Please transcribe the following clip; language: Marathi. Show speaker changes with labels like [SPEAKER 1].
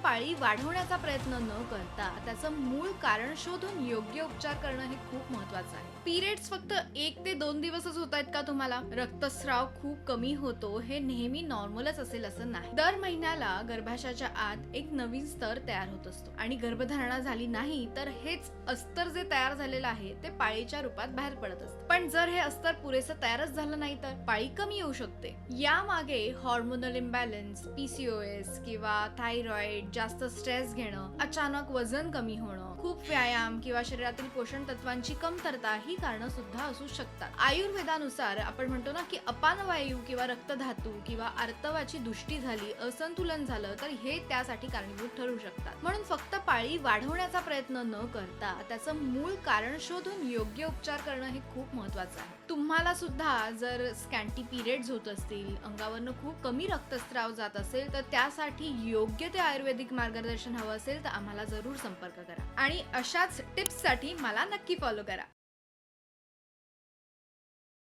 [SPEAKER 1] पाळी वाढवण्याचा प्रयत्न न करता त्याचं मूळ कारण शोधून योग्य उपचार करणं हे खूप महत्वाचं आहे. पिरियड्स फक्त 1 ते 2 दिवसच होत आहेत का तुम्हाला? रक्तस्राव खूप कमी होतो हे नेहमी नॉर्मलच असेल असं नाही. दर महिन्याला गर्भाशयाच्या आत एक नवीन स्तर तयार होत असतो आणि गर्भधारणा झाली नाही तर हेच अस्तर जे तयार झालेलं आहे ते पाळीच्या रूपात बाहेर पडत असतं. पण जर हे अस्तर पुरेसं तयारच झालं नाही तर पाळी कमी येऊ शकते. यामागे हॉर्मोनल इम्बॅलन्स, PCOS किंवा थायरॉइड, जास्त स्ट्रेस घेणं, अचानक वजन कमी होणं, खूप व्यायाम किंवा शरीरातील पोषण तत्वांची कमतरता ही कारणं सुद्धा असू शकतात. आयुर्वेदानुसार आपण म्हणतो ना की अपानवायू किंवा रक्तधातू किंवा आर्तवाची दुष्टी झाली, असंतुलन झालं तर हे त्यासाठी कारणीभूत ठरू शकतात. म्हणून फक्त पाळी वाढवण्याचा प्रयत्न न करता त्याचं मूळ कारण शोधून योग्य उपचार करणं हे खूप महत्वाचं आहे. तुम्हाला सुद्धा जर स्कॅन्टी पिरियड्स होत असतील, अंगावरनं खूप कमी रक्तस्राव जात असेल तर त्यासाठी योग्य ते आयुर्वेदिक मार्गदर्शन हवं असेल तर आम्हाला जरूर संपर्क करा आणि अशाच टिप्ससाठी मला नक्की फॉलो करा.